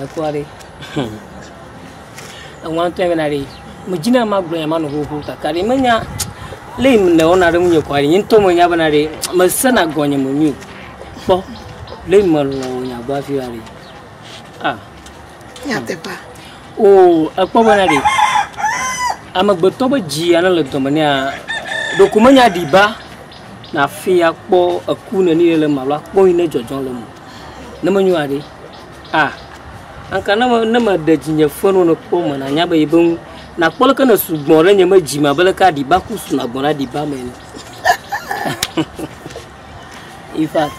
Aquari. I want to have an idea. Mujina Magbre, man who Karimania. Lame no honor when you're quite into my yabanary. My son are going to you. Oh, lame alone, your buffy. Ah, Yatepa. Oh, a poverty. I'm a botoba G and a little mania. Documania di ba na fia po a coon and near Mala, going nature John. No manuari. Ah, and can never dead in your phone on a woman and yabba boom. Na polka su more than your Jima Belka di Bacus na Bonadi Bamen. In fact,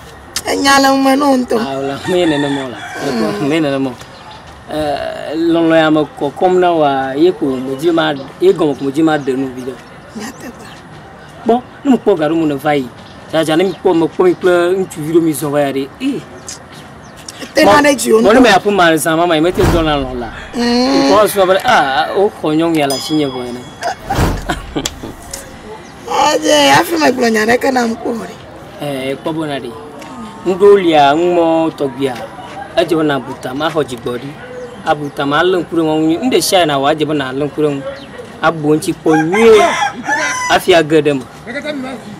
and Yalam Manonto. I'll mean and a mola. Men and a more. Longoyama come now, Eco, Mujima, Ego, Mujima, the new video. Bon, no poga room of Vai. Tajanim Pomo interview me so very. One may put my son, my metal Donald. Because oh, young Yala senior boy. I feel like when I can am poor. Pobonadi. Ngulia, Mo Tobia. Ajona Butama Hoji body. Abutama Lumpurung in the shine our Jabana Lumpurum. Abunchi Pony. Afia Gadam.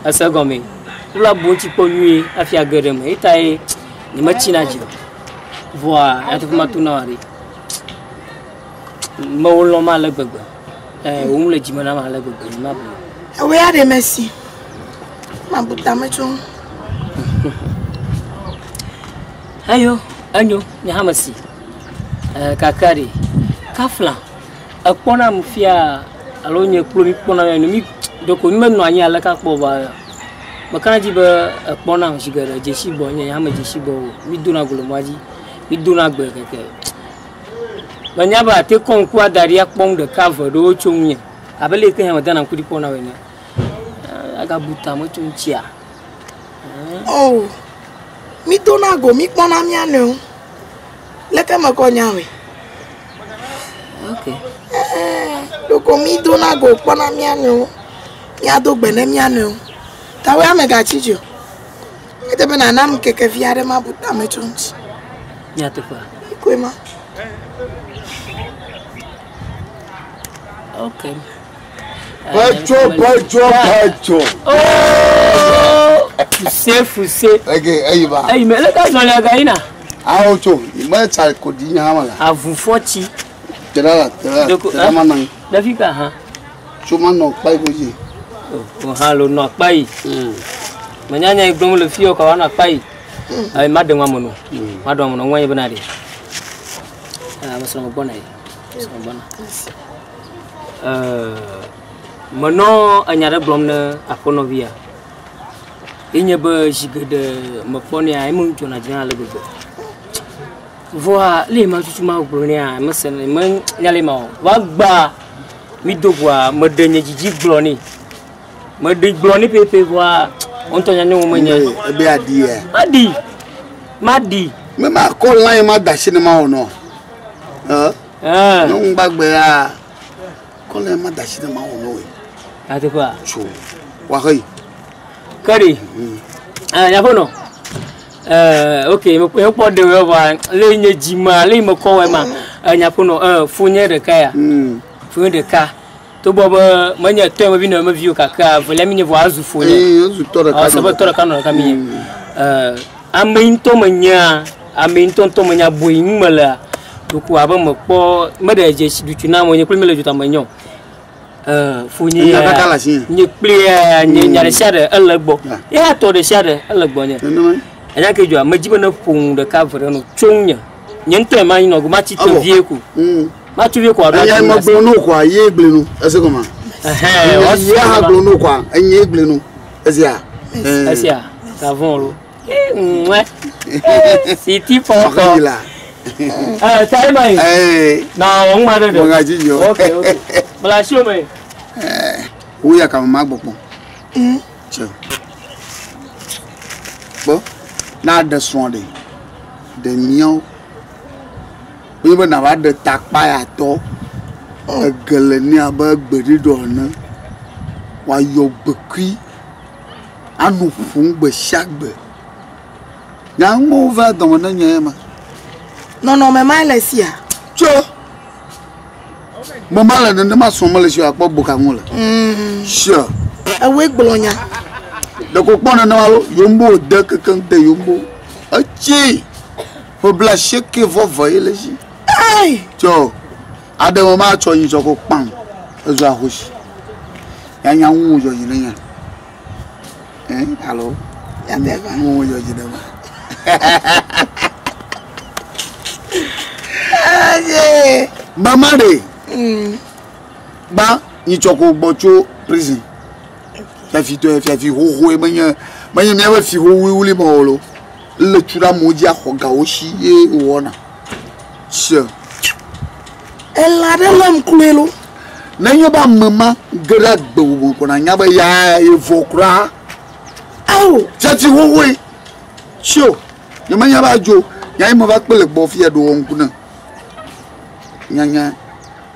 Asagomi. Ula Bunchi Pony. Afia Gadam. Itai Nimachinaji. Voa at Matunari. Moloma Labaga. Umle Jimanama Labaga. Where are the messy? Mabutamacho. Ayo, Anyo, Yahamasi. Kakari. Kafla. Upon a mufia alone your plumipona and me. Document no anya laka pova. Makanajiba upon a sugar, Jeshibo, Yama Jeshibo, we do not go maji. We do not work. Whenever I take on quad Daria Pong the cover, the old chum, I believe him done a good pona. I got Butamacho chia. Oh, me do not go, me Ponamiano. Let him go now. Okay. Look, me do not go, Ponamiano. Yado Benemiano. Tawa Megachijo. It have been an amcake if Yadama Butamachons. Yatafa. Quima. Okay. Pacho. Oh, safe. Okay, Ava. Hey, let us know Gaina. How to? You might have could Hamala. I've 40. Terama, Davika, huh? Chumano, 5 Oh, hello, not pay. Manana, don't let you go on a pay. I Madam Mamono. Madam, no way, Benadi. I was on a bonnet. Mano, another blonde, Aponovia. In your bird, she could Maponia, I moved to Najana. Voa, Lima to Mount Brunia, Musson, Yalimo, Wagba, Midogua, Modern Gigi Blonny. Modi Blonny paper, Antonio Mania, a bear dear. Maddy. Mamma call line my dashinama no. No bugbear. Call him my dashinama no. I think what? True. Wahai. Curry. Yahono. Okay, we put the river, Lane Jima, Lima Coema, and Yapono, Funia the Kaya. Funia the car. To Bob, when you turn within a view, Kaka, for let me was for you. Torakano coming. I mean Tomania, I mean Tomania Buimala, to Kuabam, poor mother, just between now when you put me to Tamagno. Funia, you play and you shadow a labo. Yeah, I told the shadow a labonia. And I could do a Majibana Pung the cover on Chunya. Yente mine of Machito vehicle. Machu vehicle, I am a Blonoqua, ye blue, as a woman. I Blonoqua, and ye blue, as ya. As ya, Savon. City for Hila. Tell me. Now, mother, okay. Well, I show me. We are coming, Magbo. Not the Swandy. The meal. We were now at the tack by a door. A galania bird buried on. Why your bucky? I know Fung but Shagbe. Young over the one. Non, mais mal ici. Tcho. Maman là ne m'a sommé le chien à pas beaucoup à moi. Sure. A week Bologna. Le coupon en allo, yombo, de quelqu'un de yombo. A chi. Faut blacher que vous voyez les gens. Aïe. Tcho. À des moments, tu as une choco pan. Je vais rouge. Il y a un mot, je dis. Hein? Allô? Il y a des vins. Mot, je dis. Aïe. Maman, ba ni choko bocho prison la fi to fi fi ho e manya me wa fi ho wi ma holo le tura moji ahoga o shi e wona sure Ela de lam kulelo na nyo ba mama gra gbo ko na nya ba ya e vokra aw chati ho we sure ni manya ba jo nya mo ba pele gbo fi e do won kuna nya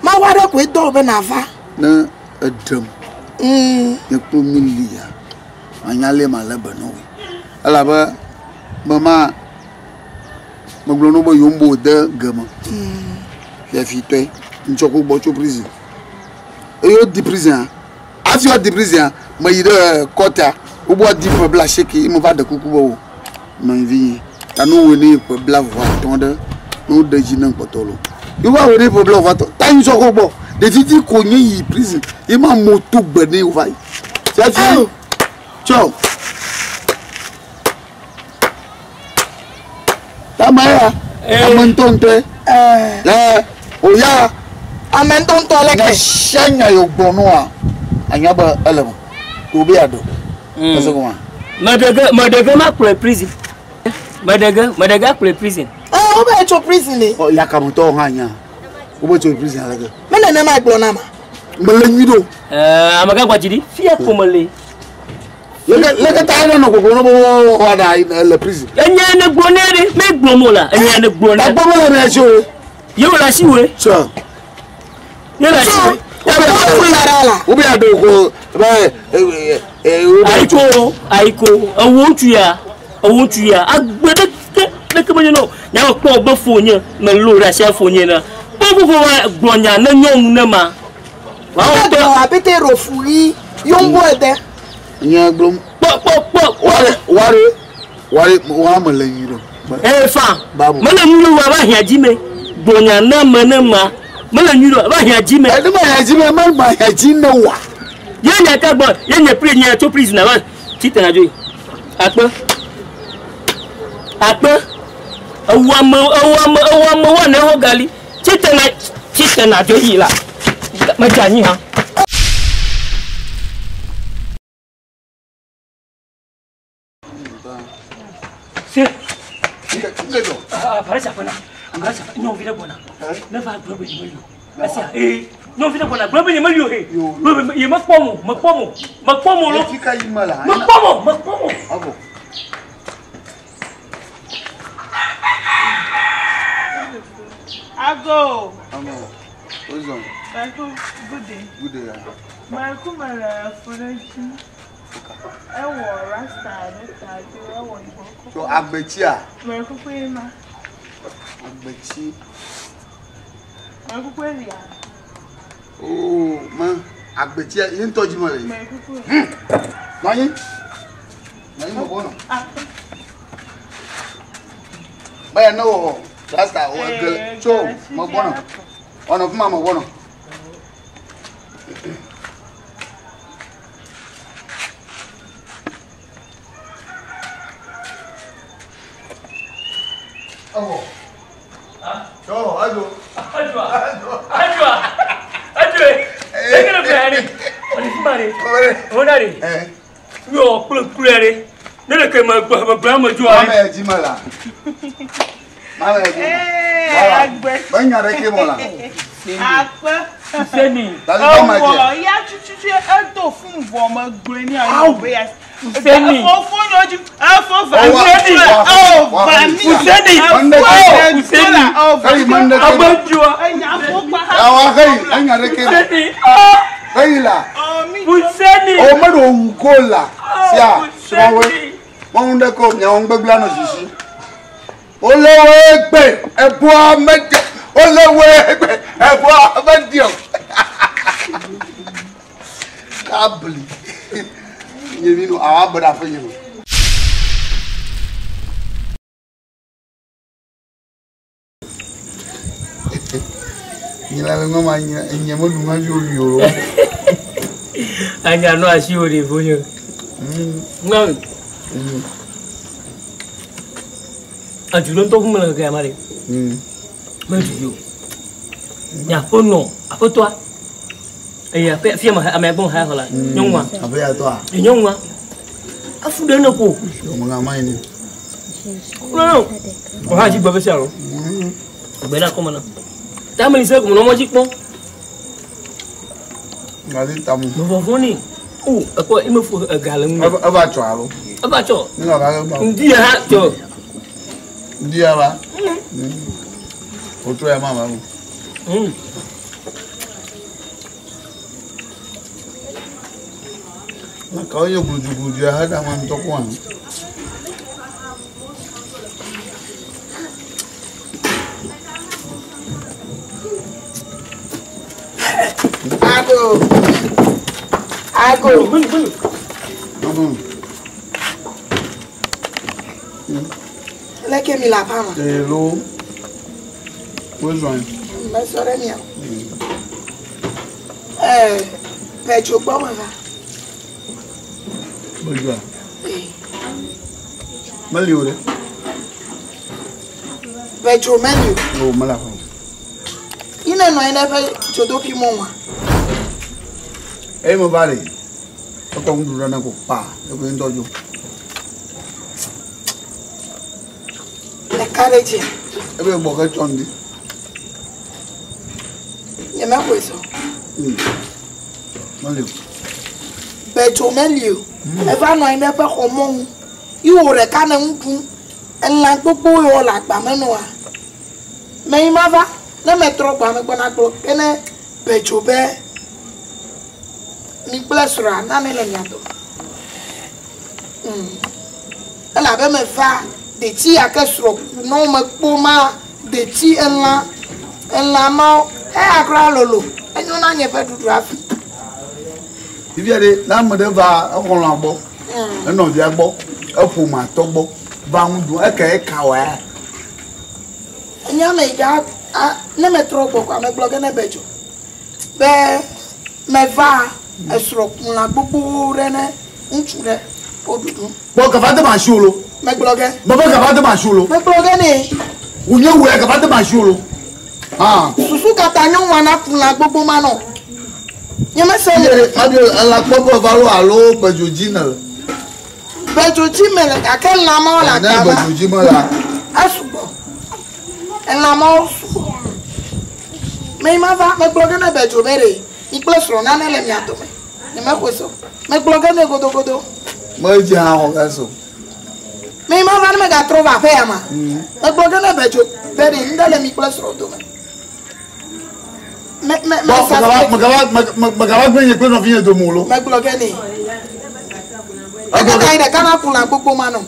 ma wada ko do be na va na adam ya ko milia anyale malaba no ala ba mama maglono bo yombo de gama ya fitwe nchoko bocho prison eyo di prison afio di prison ma yide kota obo di probla sheki mo va de kukubo no vi tanu woni probla va tonde no de jinan potolo you wa woni probla va to tan choko bo de titi konye yi prison e ma moto gbene o vai se fi ciao tamaya amontonte oya amentonto leke shanya yo gbono a anya ba elemo to be ado eso ko Madaga ma pour prison Madaga pour prison o be cho prison ni o ya kamuto hanya o be cho prison alaga mena na ma gbona ma melenyido amaga gwajidi fia komale leke ta no ko no bo wada le prison enya na gbonere me gbomola enya na gbonere agbomo na so yo la siwe so yo la siwe o be ado ko ba aiko owo tuya agbede le kemenyo no nya ko gbo fonya na lo ra se fonya na bo wa gbonya na nyom na ma wa o to abete rofuri yombo ede nya glom ware wa melenyido fa mele nyuru wa ba hia jime gbonya na ma mele nyuru ba hia jime e de ma hia jime ma hia jime wa yenya ka gbo yenya pre nya to prison na wa tita na jo apa awam wa na ho gali tita na jo yi la ma jani ha se ngedo parece bona ambrasa non vile bona na va globe ni melio asia non vile bona globe ni melio globe ye makpomo lo fika imala makpomo abo Ago. What's on? Good day. Good day. My kumara foundation. Rasta, so agbechia. My kukwema. Agbechi. My kukwelia. Oh, man. Agbechia, you ain't touch me. My kukwema. Nani? Nani mo bono? Baya no. Rasta o girl. So, mo bono. Ono kuma mo bono. Oh. So, ajo. Ekele brani. Oni fumare. Onari. Yo, plere. Nele ke ma gba ma ju Mama e jimala. Mama e jimala. Agbe. Banya re ke mola. Apa. Seni. Dali ma je. Ya chuchu ento fun bo ma gbe ni ayo be ya. Seni. O fun yoju. Afo va. Seni. Seni. Hey, mande ke. Abajua. Afo pa. Awa hey, anya re ke. Seni. Hey la. Seni. O ma do ngola. Sia. Swawe. Wọ́n dẹ́ kó ní àwọn gbẹ́gbẹ́ lánà ṣíṣí. olówó ẹgbẹ́ ẹ̀bùn amẹ́jọ olówó ẹgbẹ́ ẹ̀bùn amẹ́jọ kábìlì yẹmi nù àwọn abọ́dà fún yẹmi. Nyila ngoma nyemo dunga yoro. Anya no asiori bonyo. Ngam. Ajulo to kuma la ga mare. Majuyo. Ya pono, apotwa. Eya pe fia ma amebon ha hola. Nyonwa. Abeya to a. Nyonwa. Afude na ko. Mo nga mai ni. No. Ko ha ji gbe se aro. Gbe na ko mana. Tamani se ko no mo ji pon. Ngali tamu. Mo foni. Ako ime fu galan. Aba cho aro. Aba cho. Ni ga ba. Ndi ha cho. Ndi aba. O to ya mama mo. Na ka yo guju ya hada man to ko an. Ago. Leke mi la pama. Hello. Where's one? Me sore mi. Pecho boma va. Boja. Maliure. Pecho menu. Oh, malafa. Ina no ina pe chodopi monwa. Mo vale. O ko ndu na ko pa. E ko ndojo. Le carriage. E be bo ka chondi. Ye ma ko so. Maliu. Pecho menu. E va no ina pe ko mon. Iwo re ka na nku. Enla gbogbo yo la gba menu wa. Me ma va. Na me tro gba me gbona gbo. Kene pecho be. Mi blessura na ne le nyato. Ela be me fa de ti akesro no me poma de ti enla ma akra lolo enyo na nye fe dudu afi. Ibi ade na mo de va akon la gbo. E no bi agbo, e fu ma to gbo. Ba ndu e ka wa. Enya me ga ne me tro gbo kwa me bloge ne bejo. Be me va esro la gbogbo re ne nchu re odudu. Bo ka fa de ma shulo. Me bloge. Bo ka fa de ma shulo. Me bloge ni. Unye we ka fa de ma shulo. Ah. Susu kata nyon wana fun la gbogbo ma no. Nye me se Adio ala popo valo alo bejo jinal. bejo ji mele ka ke la ma la Na ka ba. bejo jimala. Asubo. La ma me ma va me bloge na bejo mere. Iplesro na ne le mi ato me. Ni me kweso. Me bloge ne godo. Mo ji ha o ka so. Me ma va me ga trova fe ama. Me bloge na bejo bere ndale mi plesro do me. Me sa. Magaba gbe pe no fi do mu lo. Me bloge ni. Aga kai de kana kula gbogbo ma no.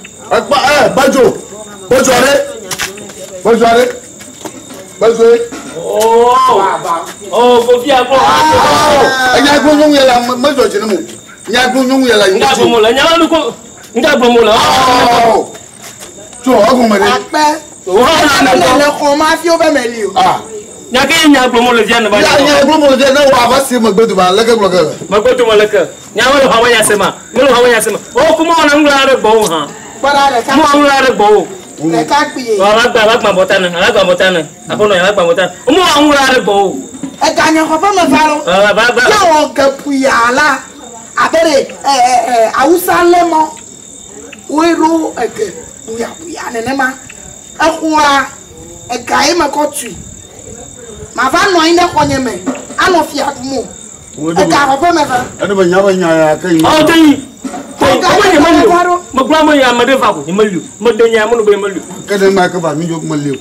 Bejo. Bejo are. Oh, ko fi agbo. Anya gbo nyun yela mejo jinu mu. Nya gbo nyun yela yin. Nga gbomo la, nya lu ko. Nga gbomo la. Jo ogun mere. Ape. O ha na Le ko ma fi o be meli o. Nya ke nya gbomo le dia na ba. Nya gbo mo je na wa ba si mo gbedu ba leke bloke. Magoto malaka. Nya wala hawa ya sema. Melo hawa ya sema. O kuma ona ngula re gbo ha. Para le ka. Mo ngula re gbo. Le ka gbiye. Wa gba botana. Apono ya gba botana. O mo ngula re gbo. E ga nya ko fa me fa lo. Ba. Ya o ga puyala. Abere Hausa lemo. Wero ege puya nene ma. Akwa e ga e ma ko tu. Ma va no ine ko nye me. Ano fi adumo. E ga ko fa me fa. Ade ba nya ya kai. O tayi. Ko ni malu. Mo gba mo ya ma de fa ko ni malu. Mo de nya mo no be malu. Kada ma ka ba mi jo malu.